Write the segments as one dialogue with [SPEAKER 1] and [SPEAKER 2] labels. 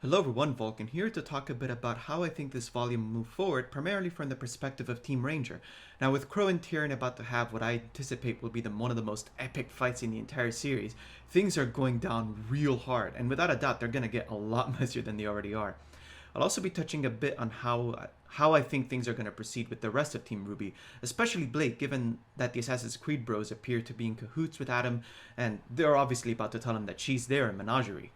[SPEAKER 1] Hello everyone, Vulcan here to talk a bit about how I think this volume will move forward, primarily from the perspective of Team Ranger. Now with QROW and TYRIAN about to have what I anticipate will be one of the most epic fights in the entire series, things are going down real hard, and without a doubt they're going to get a lot messier than they already are. I'll also be touching a bit on how I think things are going to proceed with the rest of Team RWBY, especially Blake, given that the Assassin's Creed bros appear to be in cahoots with Adam, and they're obviously about to tell him that she's there in Menagerie.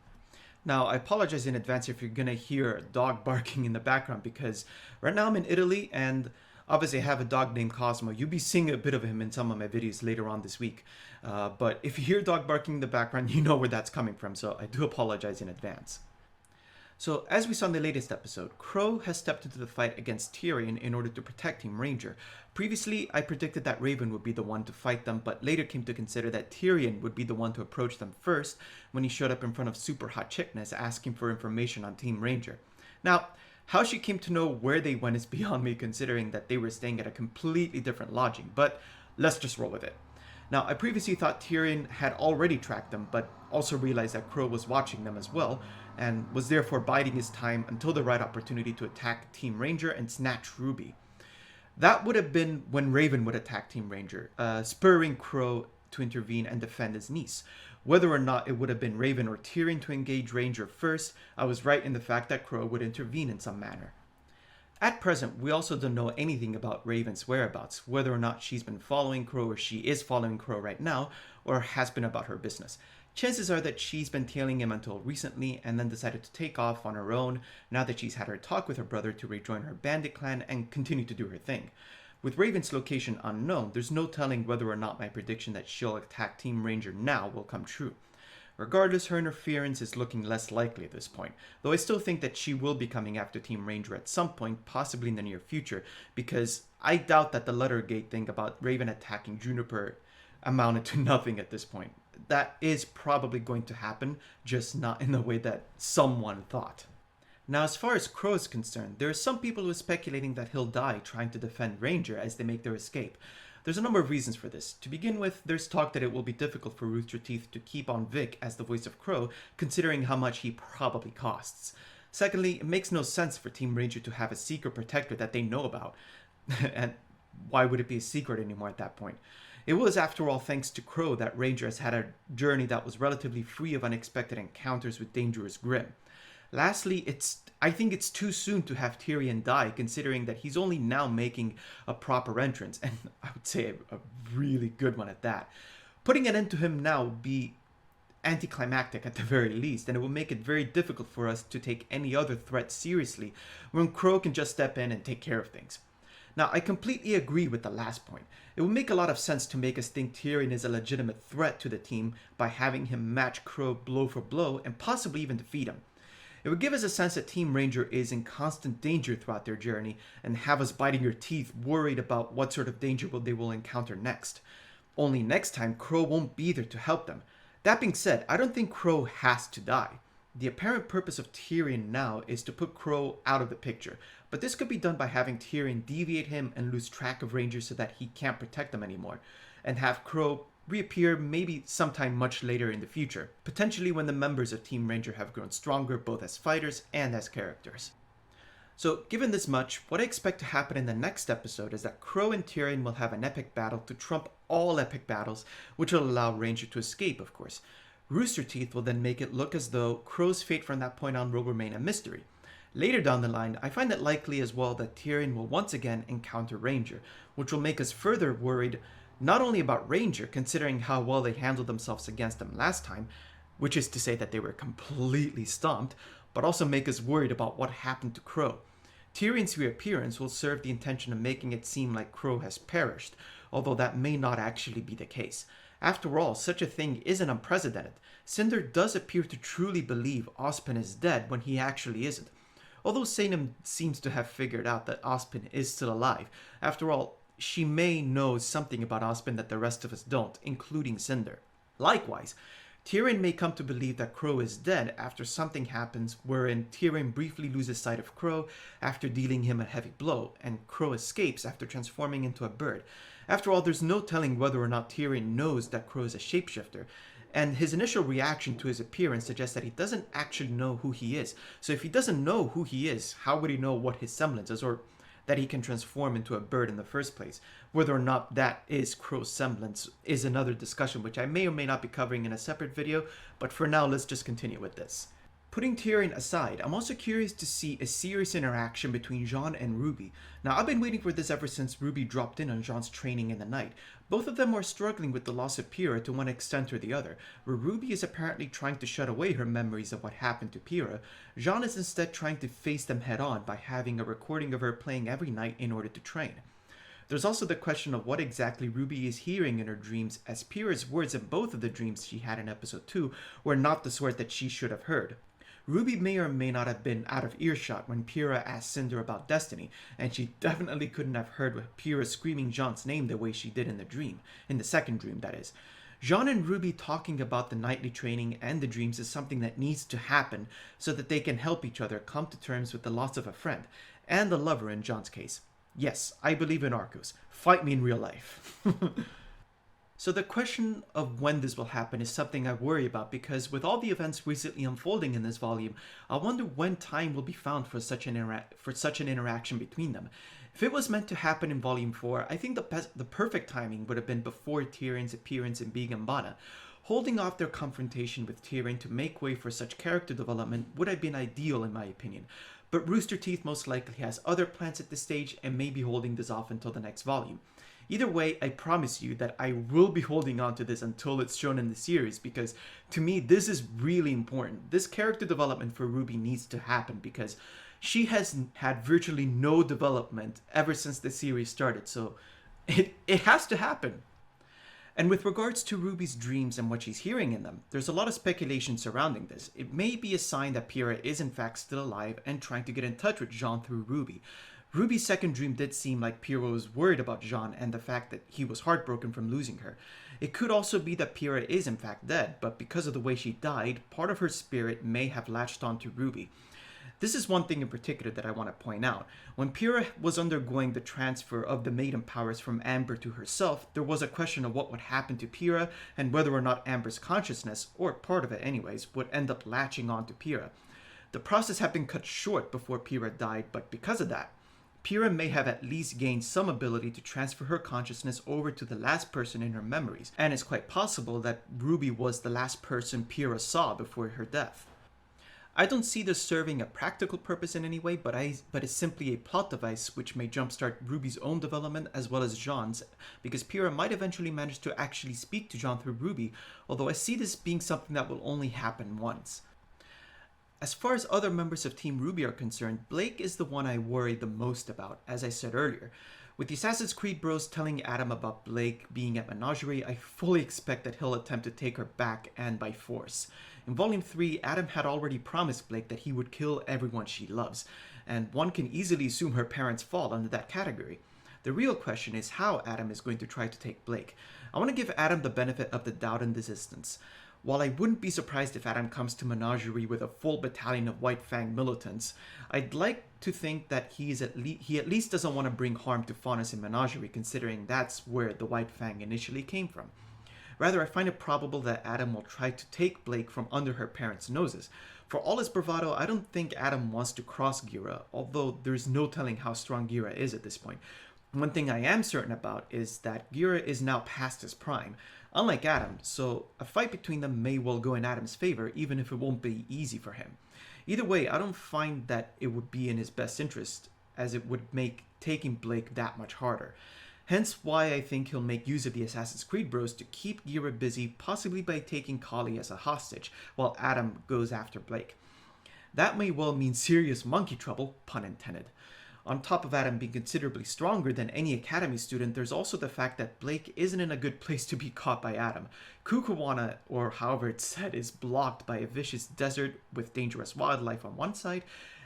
[SPEAKER 1] Now, I apologize in advance if you're gonna hear a dog barking in the background because right now I'm in Italy and obviously I have a dog named Cosmo. You'll be seeing a bit of him in some of my videos later on this week. But if you hear dog barking in the background, you know where that's coming from, so I do apologize in advance. So, as we saw in the latest episode, QROW has stepped into the fight against TYRIAN in order to protect Team Ranger. Previously, I predicted that Raven would be the one to fight them, but later came to consider that TYRIAN would be the one to approach them first when he showed up in front of Super Hot Chickness asking for information on Team Ranger. Now, how she came to know where they went is beyond me, considering that they were staying at a completely different lodging, but let's just roll with it. Now, I previously thought TYRIAN had already tracked them, but also realized that QROW was watching them as well, and was therefore biding his time until the right opportunity to attack Team Ranger and snatch Ruby. That would have been when Raven would attack Team Ranger, spurring QROW to intervene and defend his niece. Whether or not it would have been Raven or TYRIAN to engage Ranger first, I was right in the fact that QROW would intervene in some manner. At present, we also don't know anything about Raven's whereabouts, whether or not she's been following QROW or she is following QROW right now, or has been about her business. Chances are that she's been tailing him until recently and then decided to take off on her own now that she's had her talk with her brother to rejoin her bandit clan and continue to do her thing. With Raven's location unknown, there's no telling whether or not my prediction that she'll attack Team Ranger now will come true. Regardless, her interference is looking less likely at this point, though I still think that she will be coming after Team Ranger at some point, possibly in the near future, because I doubt that the Lettergate thing about Raven attacking Juniper amounted to nothing at this point. That is probably going to happen, just not in the way that someone thought. Now, as far as QROW is concerned, there are some people who are speculating that he'll die trying to defend Ranger as they make their escape. There's a number of reasons for this. To begin with, there's talk that it will be difficult for Rooster Teeth to keep on Vic as the voice of QROW, considering how much he probably costs. Secondly, it makes no sense for Team Ranger to have a secret protector that they know about. And why would it be a secret anymore at that point? It was, after all, thanks to QROW that Ranger has had a journey that was relatively free of unexpected encounters with dangerous Grimm. Lastly, I think it's too soon to have TYRIAN die, considering that he's only now making a proper entrance, and I would say a really good one at that. Putting an end to him now would be anticlimactic at the very least, and it will make it very difficult for us to take any other threat seriously when QROW can just step in and take care of things. Now, I completely agree with the last point. It would make a lot of sense to make us think TYRIAN is a legitimate threat to the team by having him match QROW blow for blow and possibly even defeat him. It would give us a sense that Team Ranger is in constant danger throughout their journey and have us biting your teeth worried about what sort of danger they will encounter next. Only next time QROW won't be there to help them. That being said, I don't think QROW has to die. The apparent purpose of TYRIAN now is to put QROW out of the picture, but this could be done by having TYRIAN deviate him and lose track of Ranger so that he can't protect them anymore, and have QROW reappear maybe sometime much later in the future, potentially when the members of Team Ranger have grown stronger both as fighters and as characters. So, given this much, what I expect to happen in the next episode is that QROW and TYRIAN will have an epic battle to trump all epic battles, which will allow Ranger to escape, of course. Rooster Teeth will then make it look as though QROW's fate from that point on will remain a mystery. Later down the line, I find it likely as well that TYRIAN will once again encounter Ranger, which will make us further worried not only about Ranger, considering how well they handled themselves against them last time, which is to say that they were completely stomped, but also make us worried about what happened to QROW. TYRIAN's reappearance will serve the intention of making it seem like QROW has perished, although that may not actually be the case. After all, such a thing isn't unprecedented. Cinder does appear to truly believe Ozpin is dead when he actually isn't. Although Salem seems to have figured out that Ozpin is still alive, after all, she may know something about Ozpin that the rest of us don't, including Cinder. Likewise, TYRIAN may come to believe that QROW is dead after something happens wherein TYRIAN briefly loses sight of QROW after dealing him a heavy blow, and QROW escapes after transforming into a bird. After all, there's no telling whether or not TYRIAN knows that QROW is a shapeshifter, And his initial reaction to his appearance suggests that he doesn't actually know who he is. So if he doesn't know who he is, how would he know what his semblance is, or that he can transform into a bird in the first place? Whether or not that is QROW's semblance is another discussion, which I may or may not be covering in a separate video, but for now, let's just continue with this. Putting Tyrian aside, I'm also curious to see a serious interaction between Jaune and Ruby. Now, I've been waiting for this ever since Ruby dropped in on Jaune's training in the night. Both of them are struggling with the loss of Pyrrha to one extent or the other. Where Ruby is apparently trying to shut away her memories of what happened to Pyrrha, Jaune is instead trying to face them head on by having a recording of her playing every night in order to train. There's also the question of what exactly Ruby is hearing in her dreams, as Pyrrha's words in both of the dreams she had in episode 2 were not the sort that she should have heard. Ruby may or may not have been out of earshot when Pyrrha asked Cinder about destiny, and she definitely couldn't have heard Pyrrha screaming Jaune's name the way she did in the dream. In the second dream, that is. Jaune and Ruby talking about the nightly training and the dreams is something that needs to happen so that they can help each other come to terms with the loss of a friend, and a lover in Jaune's case. Yes, I believe in Arcos. Fight me in real life. So the question of when this will happen is something I worry about, because with all the events recently unfolding in this volume, I wonder when time will be found for such an interaction between them. If it was meant to happen in Volume 4, I think the perfect timing would have been before Tyrion's appearance in Bigambana. Holding off their confrontation with Tyrian to make way for such character development would have been ideal in my opinion, but Rooster Teeth most likely has other plans at this stage and may be holding this off until the next volume. Either way, I promise you that I will be holding on to this until it's shown in the series, because to me this is really important. This character development for Ruby needs to happen because she has had virtually no development ever since the series started, so it has to happen. And with regards to Ruby's dreams and what she's hearing in them, there's a lot of speculation surrounding this. It may be a sign that Pyrrha is in fact still alive and trying to get in touch with Jaune through Ruby. Ruby's second dream did seem like Pyrrha was worried about Jaune and the fact that he was heartbroken from losing her. It could also be that Pyrrha is in fact dead, but because of the way she died, part of her spirit may have latched onto Ruby. This is one thing in particular that I want to point out. When Pyrrha was undergoing the transfer of the maiden powers from Amber to herself, there was a question of what would happen to Pyrrha and whether or not Amber's consciousness, or part of it anyways, would end up latching onto Pyrrha. The process had been cut short before Pyrrha died, but because of that, Pyrrha may have at least gained some ability to transfer her consciousness over to the last person in her memories, and it's quite possible that Ruby was the last person Pyrrha saw before her death. I don't see this serving a practical purpose in any way, but it's simply a plot device which may jumpstart Ruby's own development as well as Jaune's, because Pyrrha might eventually manage to actually speak to Jaune through Ruby, although I see this being something that will only happen once. As far as other members of Team RWBY are concerned, Blake is the one I worry the most about, as I said earlier. With the Assassin's Creed bros telling Adam about Blake being at Menagerie, I fully expect that he'll attempt to take her back and by force. In Volume 3, Adam had already promised Blake that he would kill everyone she loves, and one can easily assume her parents fall under that category. The real question is how Adam is going to try to take Blake. I want to give Adam the benefit of the doubt in this instance. While I wouldn't be surprised if Adam comes to Menagerie with a full battalion of White Fang militants, I'd like to think that he at least doesn't want to bring harm to Faunus in Menagerie, considering that's where the White Fang initially came from. Rather, I find it probable that Adam will try to take Blake from under her parents' noses. For all his bravado, I don't think Adam wants to cross Gira, although there's no telling how strong Gira is at this point. One thing I am certain about is that Gira is now past his prime, unlike Adam, so a fight between them may well go in Adam's favor, even if it won't be easy for him. Either way, I don't find that it would be in his best interest, as it would make taking Blake that much harder. Hence why I think he'll make use of the Assassin's Creed bros to keep Gira busy, possibly by taking Kali as a hostage, while Adam goes after Blake. That may well mean serious monkey trouble, pun intended. On top of Adam being considerably stronger than any Academy student, there's also the fact that Blake isn't in a good place to be caught by Adam. Kukuwana, or however it's said, is blocked by a vicious desert with dangerous wildlife on one side,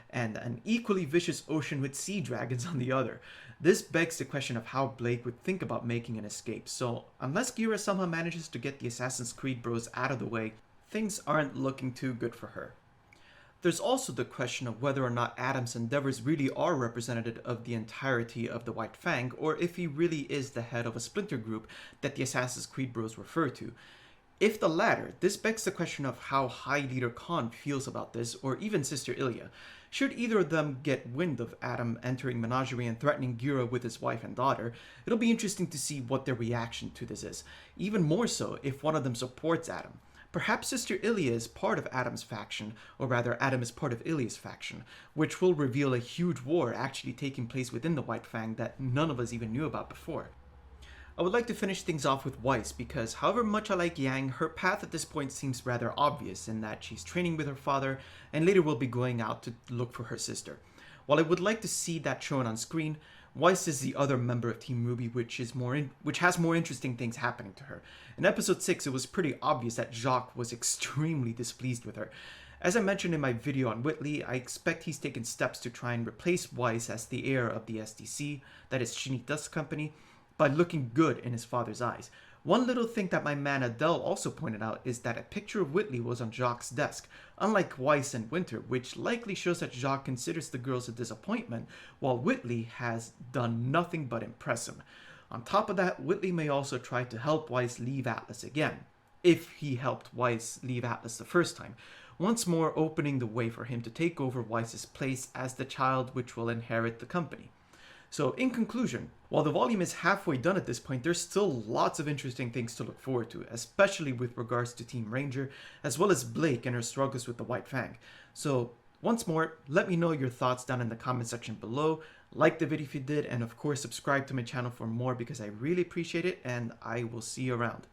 [SPEAKER 1] and an equally vicious ocean with sea dragons on the other. This begs the question of how Blake would think about making an escape, so unless Gira somehow manages to get the Assassin's Creed bros out of the way, things aren't looking too good for her. There's also the question of whether or not Adam's endeavors really are representative of the entirety of the White Fang, or if he really is the head of a splinter group that the Assassin's Creed bros refer to. If the latter, this begs the question of how High Leader Khan feels about this, or even Sister Ilya. Should either of them get wind of Adam entering Menagerie and threatening Gira with his wife and daughter, it'll be interesting to see what their reaction to this is. Even more so if one of them supports Adam. Perhaps Sister Ilya is part of Adam's faction, or rather Adam is part of Ilya's faction, which will reveal a huge war actually taking place within the White Fang that none of us even knew about before. I would like to finish things off with Weiss because however much I like Yang, her path at this point seems rather obvious in that she's training with her father and later will be going out to look for her sister. While I would like to see that shown on screen, Weiss is the other member of Team RWBY which has more interesting things happening to her. In episode 6 it was pretty obvious that Jacques was extremely displeased with her. As I mentioned in my video on Whitley, I expect he's taken steps to try and replace Weiss as the heir of the SDC, that is Shinita's company, by looking good in his father's eyes. One little thing that my man Adele also pointed out is that a picture of Whitley was on Jacques' desk, unlike Weiss and Winter, which likely shows that Jacques considers the girls a disappointment, while Whitley has done nothing but impress him. On top of that, Whitley may also try to help Weiss leave Atlas again, if he helped Weiss leave Atlas the first time, once more opening the way for him to take over Weiss's place as the child which will inherit the company. So in conclusion, while the volume is halfway done at this point, there's still lots of interesting things to look forward to, especially with regards to Team Ranger, as well as Blake and her struggles with the White Fang. So once more, let me know your thoughts down in the comment section below, like the video if you did, and of course subscribe to my channel for more because I really appreciate it, and I will see you around.